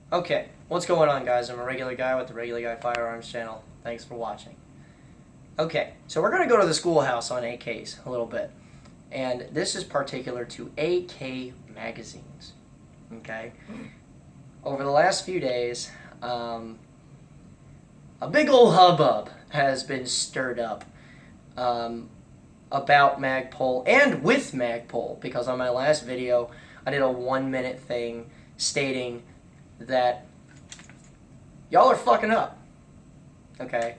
Okay, what's going on, guys? I'm a regular guy with the Regular Guy Firearms channel. Thanks for watching. Okay, so we're going to go to the schoolhouse on AKs a little bit. And this is particular to AK magazines. Okay? Over the last few days, a big ol' hubbub has been stirred up about Magpul and with Magpul, because on my last video, I did a 1-minute thing stating that y'all are fucking up, okay?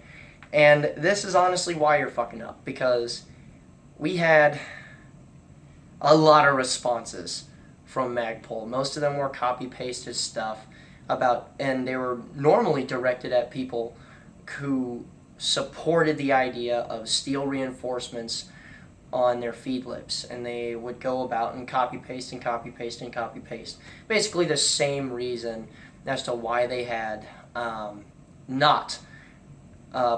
And this is honestly why you're fucking up, because we had a lot of responses from Magpul. Most of them were copy-pasted stuff about, and they were normally directed at people who supported the idea of steel reinforcements on their feed lips, and they would go about and copy paste and copy paste and copy paste. Basically the same reason as to why they had not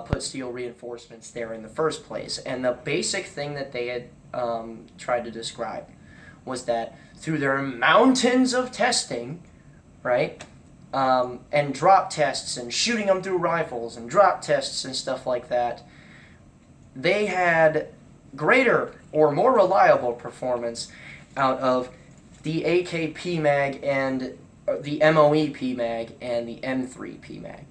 put steel reinforcements there in the first place. And the basic thing that they had tried to describe was that through their mountains of testing, right, and drop tests and shooting them through rifles and drop tests and stuff like that, they had greater or more reliable performance out of the AK PMag and the MOE PMag and the M3 PMag.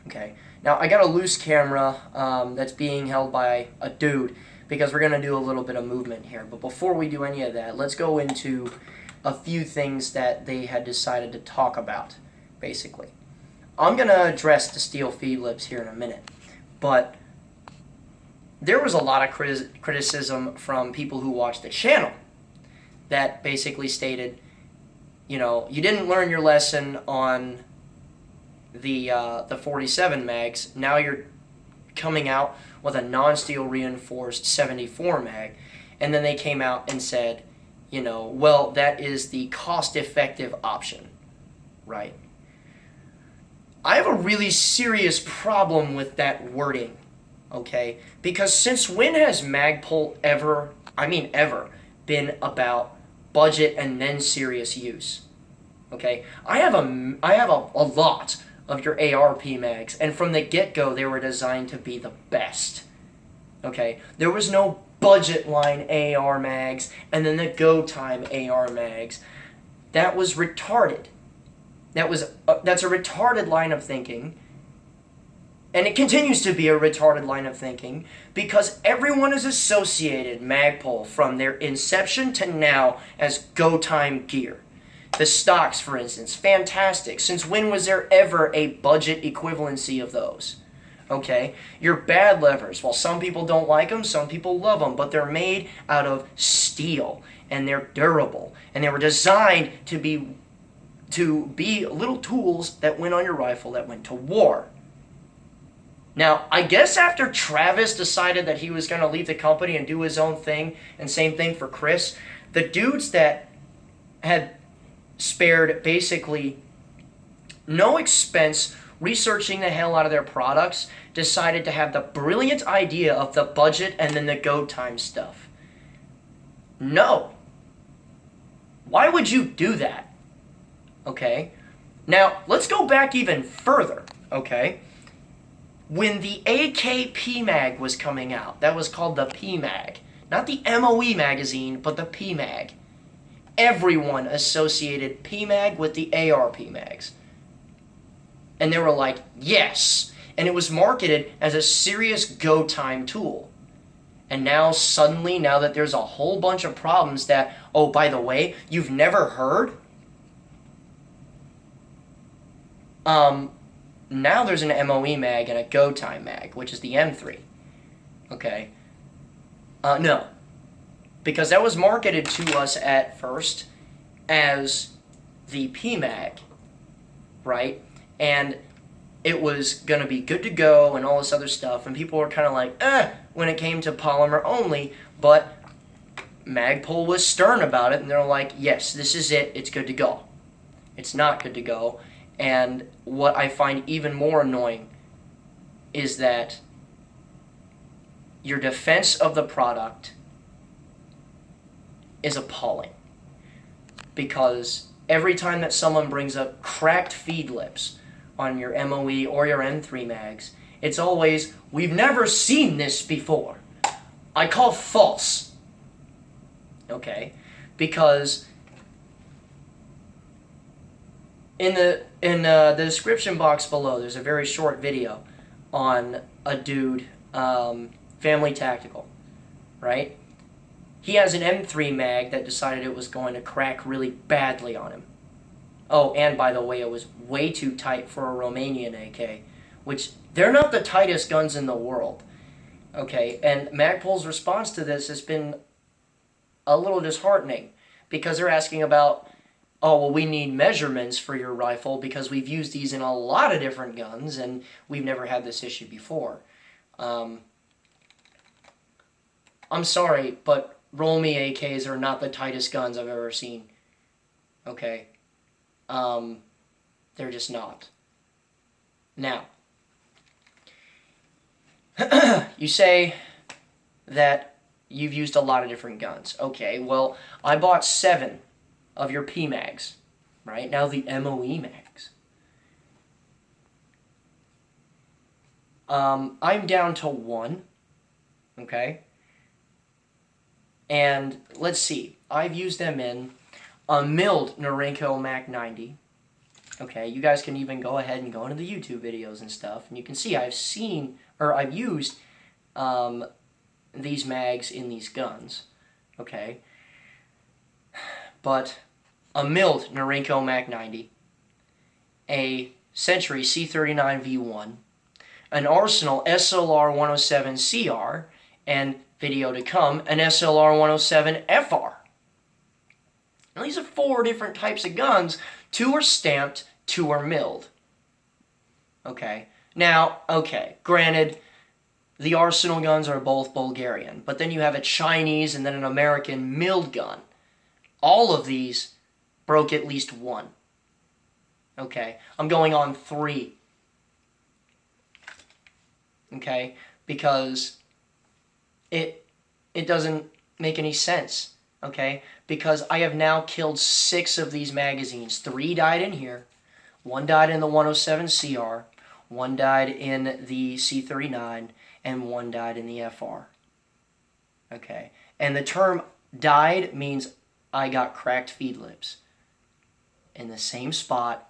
Okay, now I got a loose camera that's being held by a dude because we're going to do a little bit of movement here. But before we do any of that, let's go into a few things that they had decided to talk about, basically. I'm going to address the steel feed lips here in a minute, but there was a lot of criticism from people who watched the channel that basically stated, you know, you didn't learn your lesson on the 47 mags. Now you're coming out with a non-steel reinforced 74 mag. And then they came out and said, you know, well, that is the cost-effective option, right? I have a really serious problem with that wording. Okay, because since when has Magpul ever been about budget and then serious use? Okay, I have a lot of your ARP mags, and from the get-go they were designed to be the best. Okay, there was no budget line AR mags and then the go time AR mags. That was retarded. That's a retarded line of thinking. And it continues to be a retarded line of thinking because everyone has associated Magpul from their inception to now as go time gear. The stocks, for instance, fantastic. Since when was there ever a budget equivalency of those? Okay, your bad levers, well, some people don't like them, some people love them, but they're made out of steel and they're durable and they were designed to be little tools that went on your rifle that went to war. Now, I guess after Travis decided that he was going to leave the company and do his own thing, and same thing for Chris, the dudes that had spared basically no expense researching the hell out of their products decided to have the brilliant idea of the budget and then the go time stuff. No. Why would you do that? Okay? Now, let's go back even further, okay? When the AK PMag was coming out, that was called the PMag. Not the MOE magazine, but the PMag. Everyone associated PMag with the AR PMags. And they were like, yes. And it was marketed as a serious go time tool. And now suddenly, now that there's a whole bunch of problems that, oh, by the way, you've never heard? Now there's an MOE mag and a go time mag, which is the M3. Okay? No. Because that was marketed to us at first as the PMag, right? And it was going to be good to go and all this other stuff, and people were kind of like, when it came to polymer only, but Magpul was stern about it, and they're like, yes, this is it, it's good to go. It's not good to go. And what I find even more annoying is that your defense of the product is appalling. Because every time that someone brings up cracked feed lips on your MOE or your M3 mags, it's always, we've never seen this before. I call false. Okay? Because in the description box below, there's a very short video on a dude, Family Tactical, right? He has an M3 mag that decided it was going to crack really badly on him. Oh, and by the way, it was way too tight for a Romanian AK, which they're not the tightest guns in the world. Okay, and Magpul's response to this has been a little disheartening, because they're asking about, oh, well, we need measurements for your rifle because we've used these in a lot of different guns and we've never had this issue before. I'm sorry, but Romy AKs are not the tightest guns I've ever seen. Okay? They're just not. Now, you say that you've used a lot of different guns. Okay, well, I bought 7 of your PMags, right? Now the MOE mags. I'm down to 1, okay? And let's see, I've used them in a milled Norinco Mac 90. Okay, you guys can even go ahead and go into the YouTube videos and stuff, and you can see I've used these mags in these guns, okay? But a milled Norinco Mac 90, a Century C39 V1, an Arsenal SLR 107 CR, and video to come, an SLR 107 FR. Now these are 4 different types of guns. 2 are stamped, 2 are milled. Okay. Now, okay, granted, the Arsenal guns are both Bulgarian, but then you have a Chinese and then an American milled gun. All of these broke at least 1. Okay, I'm going on 3. Okay, because it doesn't make any sense. Okay, because I have now killed 6 of these magazines. 3 died in here, 1 died in the 107 CR, 1 died in the C39, and 1 died in the FR. Okay, and the term died means I got cracked feed lips in the same spot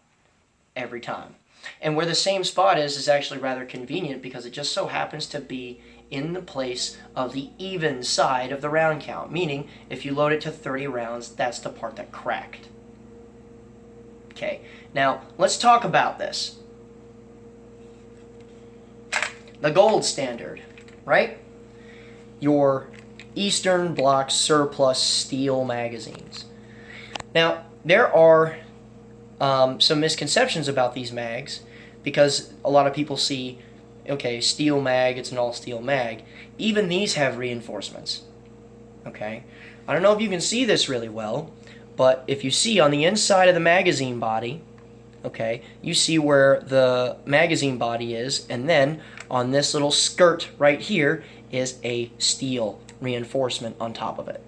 every time. And where the same spot is actually rather convenient, because it just so happens to be in the place of the even side of the round count, meaning if you load it to 30 rounds, that's the part that cracked. Okay, now let's talk about this. The gold standard, right? Your Eastern Bloc surplus steel magazines. Now, there are some misconceptions about these mags, because a lot of people see, okay, steel mag, it's an all-steel mag. Even these have reinforcements, okay? I don't know if you can see this really well, but if you see on the inside of the magazine body, okay, you see where the magazine body is, and then on this little skirt right here is a steel reinforcement on top of it.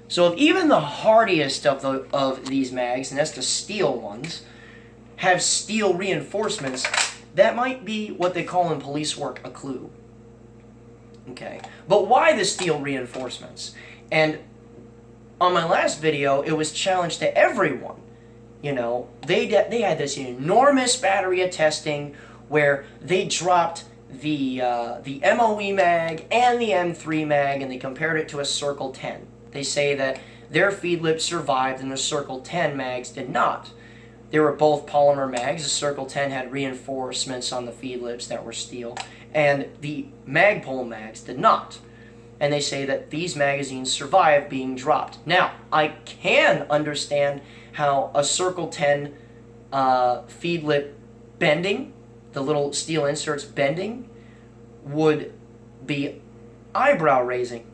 So if even the hardiest of these mags, and that's the steel ones, have steel reinforcements, that might be what they call in police work a clue. Okay, but why the steel reinforcements? And on my last video, it was challenged to everyone. You know, they had this enormous battery of testing where they dropped the MOE mag and the M3 mag, and they compared it to a Circle 10. They say that their feed lips survived and the Circle 10 mags did not. They were both polymer mags. The Circle 10 had reinforcements on the feed lips that were steel, and the Magpul mags did not. And they say that these magazines survived being dropped. Now, I can understand how a Circle 10 feed lip bending, the little steel inserts bending, would be eyebrow raising.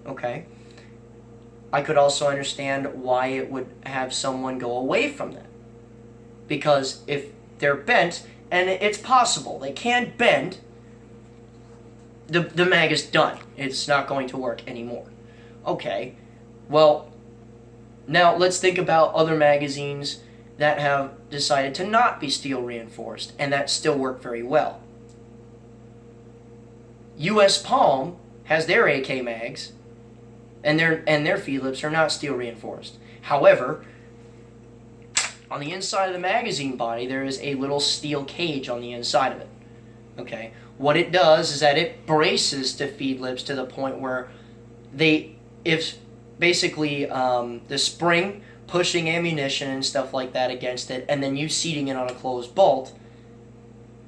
Okay? I could also understand why it would have someone go away from them. Because if they're bent, and it's possible, they can bend, the mag is done. It's not going to work anymore. Okay, well, Now, let's think about other magazines that have decided to not be steel reinforced and that still work very well. US Palm has their AK mags, and their feed lips are not steel reinforced. However, on the inside of the magazine body, there is a little steel cage on the inside of it. Okay, what it does is that it braces the feed lips to the point where if basically the spring pushing ammunition and stuff like that against it, and then you seating it on a closed bolt,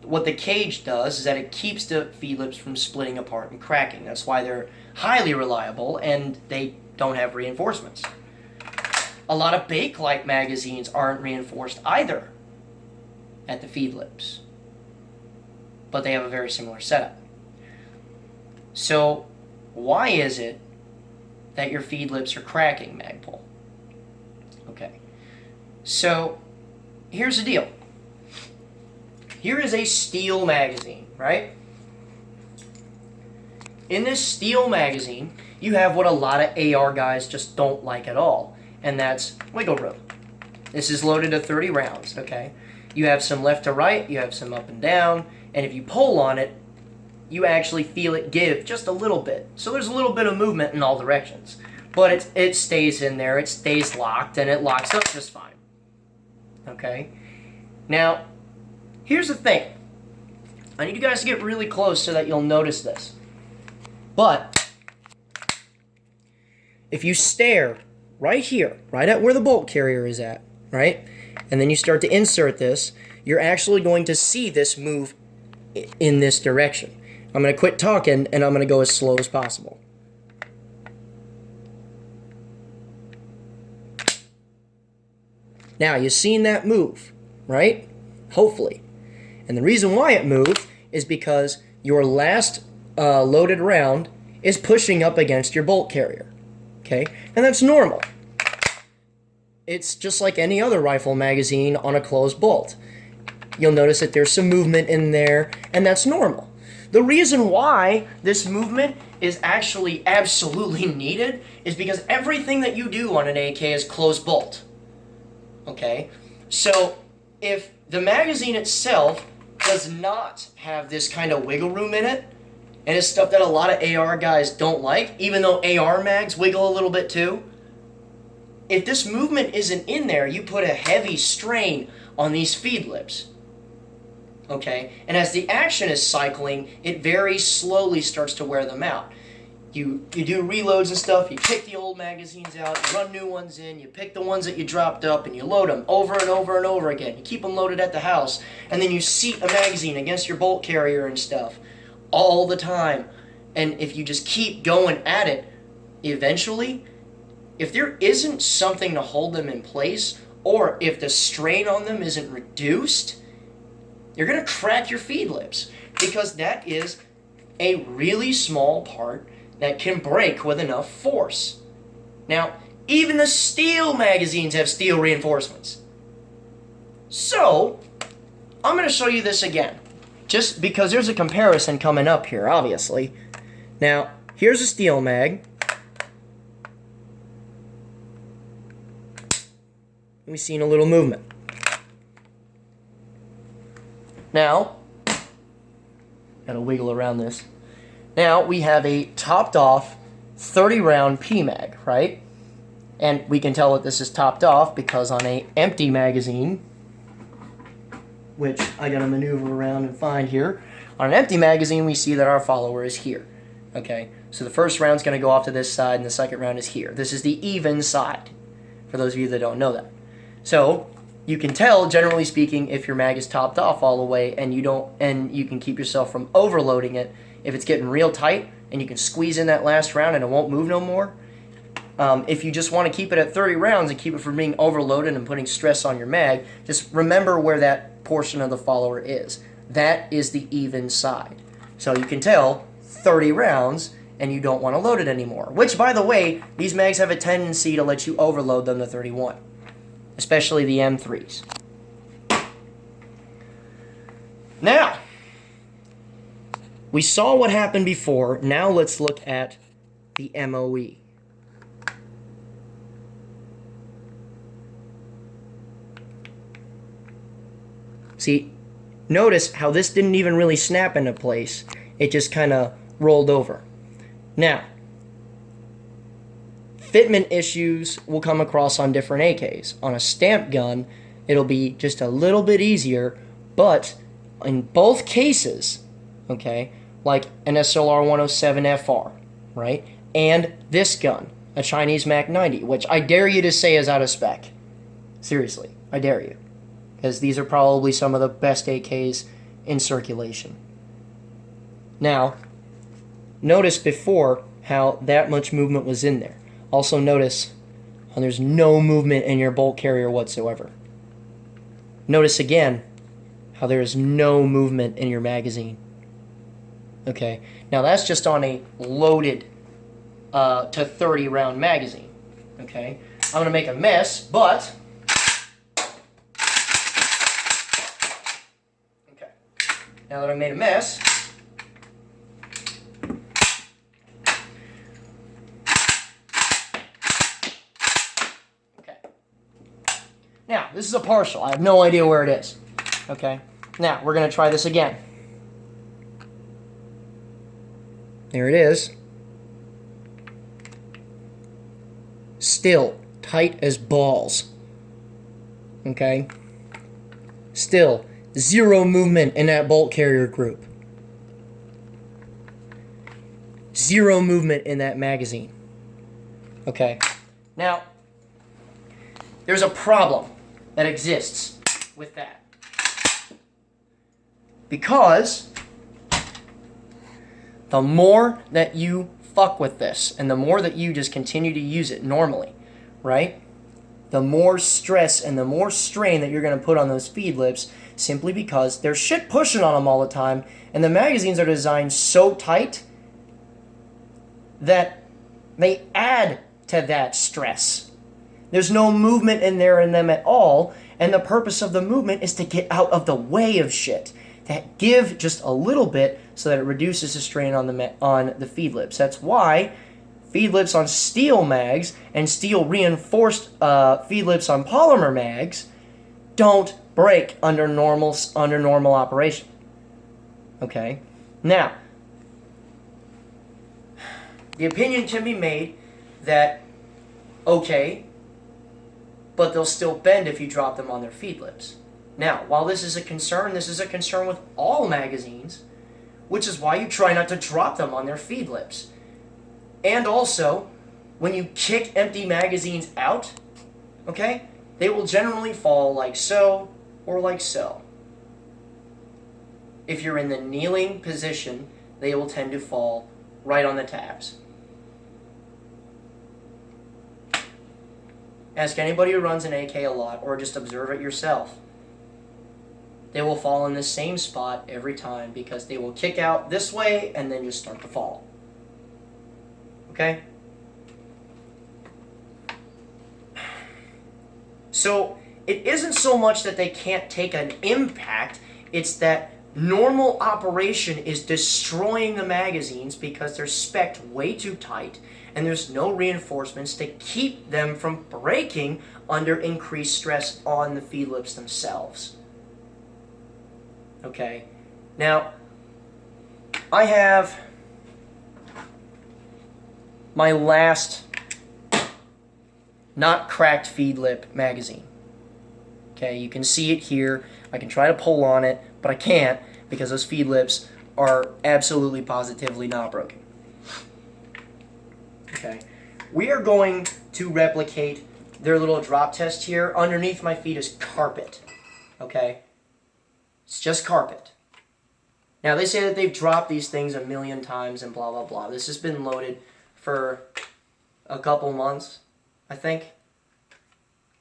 what the cage does is that it keeps the feed lips from splitting apart and cracking. That's why they're highly reliable and they don't have reinforcements. A lot of Bakelite magazines aren't reinforced either at the feed lips, but they have a very similar setup. So why is it that your feed lips are cracking, Magpul? Okay, so here's the deal. Here is a steel magazine, right? In this steel magazine, you have what a lot of AR guys just don't like at all, and that's wiggle room. This is loaded to 30 rounds, okay? You have some left to right, you have some up and down, and if you pull on it, you actually feel it give just a little bit. So there's a little bit of movement in all directions. But it stays in there, it stays locked, and it locks up just fine. Okay? Now, here's the thing. I need you guys to get really close so that you'll notice this. But if you stare right here, right at where the bolt carrier is at, right? And then you start to insert this, you're actually going to see this move in this direction. I'm going to quit talking and I'm going to go as slow as possible. Now, you've seen that move, right? Hopefully. And the reason why it moved is because your last loaded round is pushing up against your bolt carrier. Okay? And that's normal. It's just like any other rifle magazine on a closed bolt. You'll notice that there's some movement in there, and that's normal. The reason why this movement is actually absolutely needed is because everything that you do on an AK is closed bolt. Okay? So, if the magazine itself does not have this kind of wiggle room in it, and it's stuff that a lot of AR guys don't like, even though AR mags wiggle a little bit too, if this movement isn't in there, you put a heavy strain on these feed lips. Okay? And as the action is cycling, it very slowly starts to wear them out. You do reloads and stuff, you pick the old magazines out, you run new ones in, you pick the ones that you dropped up, and you load them over and over and over again. You keep them loaded at the house, and then you seat a magazine against your bolt carrier and stuff all the time. And if you just keep going at it, eventually, if there isn't something to hold them in place, or if the strain on them isn't reduced, you're going to crack your feed lips, because that is a really small part that can break with enough force. Now, even the steel magazines have steel reinforcements. So, I'm going to show you this again, just because there's a comparison coming up here, obviously. Now, here's a steel mag. We've seen a little movement. Now, gotta wiggle around this. Now, we have a topped off 30 round PMag, right? And we can tell that this is topped off because on a empty magazine, which I gotta maneuver around and find here, on an empty magazine we see that our follower is here. Okay, so the first round's gonna go off to this side and the second round is here. This is the even side, for those of you that don't know that. So, you can tell, generally speaking, if your mag is topped off all the way and you can keep yourself from overloading it. If it's getting real tight and you can squeeze in that last round and it won't move no more. If you just want to keep it at 30 rounds and keep it from being overloaded and putting stress on your mag, just remember where that portion of the follower is. That is the even side. So you can tell 30 rounds and you don't want to load it anymore. Which, by the way, these mags have a tendency to let you overload them to 31. Especially the M3s. Now, we saw what happened before. Now let's look at the MOE. See, notice how this didn't even really snap into place. It just kind of rolled over. Now, fitment issues will come across on different AKs. On a stamp gun, it'll be just a little bit easier, but in both cases, okay, like an SLR 107FR, right, and this gun, a Chinese Mac 90, which I dare you to say is out of spec. Seriously, I dare you. Because these are probably some of the best AKs in circulation. Now, notice before how that much movement was in there. Also notice how there's no movement in your bolt carrier whatsoever. Notice again how there is no movement in your magazine. Okay, now that's just on a loaded to 30 round magazine. Okay, I'm going to make a mess, but... Okay, now that I've made a mess... Now, this is a partial. I have no idea where it is. Okay? Now, we're going to try this again. There it is. Still tight as balls. Okay? Still, zero movement in that bolt carrier group. Zero movement in that magazine. Okay? Now, there's a problem that exists with that. Because the more that you fuck with this, and the more that you just continue to use it normally, right? The more stress and the more strain that you're going to put on those feed lips, simply because there's shit pushing on them all the time, and the magazines are designed so tight that they add to that stress. There's no movement in them at all, and the purpose of the movement is to get out of the way of shit. To give just a little bit so that it reduces the strain on the feed lips. That's why feed lips on steel mags and steel reinforced feed lips on polymer mags don't break under normal operation. Okay? Now, the opinion can be made that, okay, but they'll still bend if you drop them on their feed lips. Now, while this is a concern with all magazines, which is why you try not to drop them on their feed lips. And also, when you kick empty magazines out, okay, they will generally fall like so or like so. If you're in the kneeling position, they will tend to fall right on the tabs. Ask anybody who runs an AK a lot, or just observe it yourself. They will fall in the same spot every time because they will kick out this way and then just start to fall. Okay? So, it isn't so much that they can't take an impact, it's that normal operation is destroying the magazines because they're spec'd way too tight and there's no reinforcements to keep them from breaking under increased stress on the feed lips themselves. Okay, now I have my last not cracked feed lip magazine. Okay, you can see it here. I can try to pull on it, but I can't because those feed lips are absolutely positively not broken. Okay, we are going to replicate their little drop test here. Underneath my feet is carpet. Okay, it's just carpet. Now they say that they've dropped these things 1,000,000 times and blah blah blah. This has been loaded for a couple months, I think.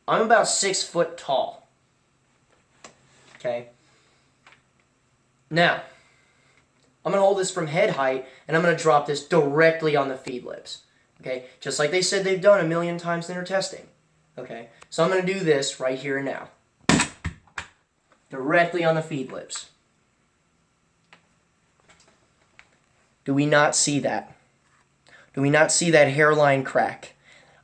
I'm about 6 foot tall. Okay. Now, I'm going to hold this from head height, and I'm going to drop this directly on the feed lips. Okay, just like they said they've done 1,000,000 times in their testing. Okay, so I'm going to do this right here and now. Directly on the feed lips. Do we not see that? Do we not see that hairline crack?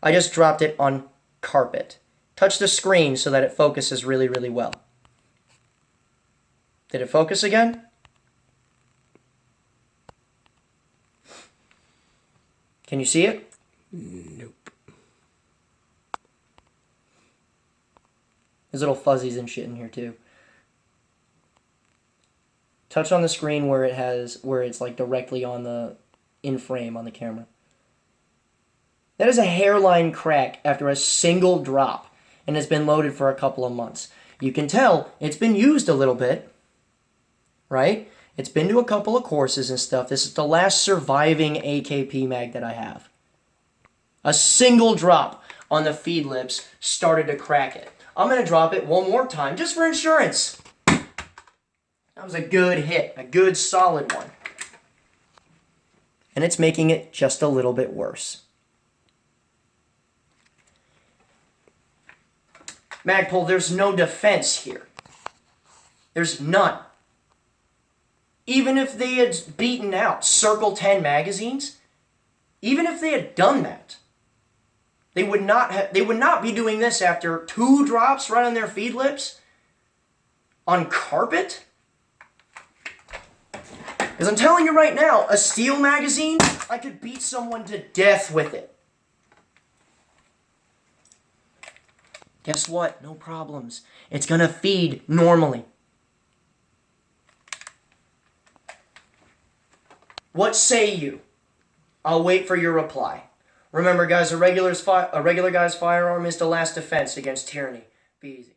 I just dropped it on carpet. Touch the screen so that it focuses really, really well. Did it focus again? Can you see it? Nope. There's little fuzzies and shit in here too. Touch on the screen where it's like directly on the in frame on the camera. That is a hairline crack after a single drop, and it's been loaded for a couple of months. You can tell it's been used a little bit, right? It's been to a couple of courses and stuff. This is the last surviving AKP mag that I have. A single drop on the feed lips started to crack it. I'm going to drop it one more time just for insurance. That was a good hit, a good solid one. And it's making it just a little bit worse. Magpul, there's no defense here. There's none. Even if they had beaten out Circle 10 magazines, even if they had done that, they would not be doing this after 2 drops right on their feed lips on carpet. Because I'm telling you right now, a steel magazine, I could beat someone to death with it. Guess what? No problems. It's gonna feed normally. What say you? I'll wait for your reply. Remember, guys, a regular guy's firearm is the last defense against tyranny. Be easy.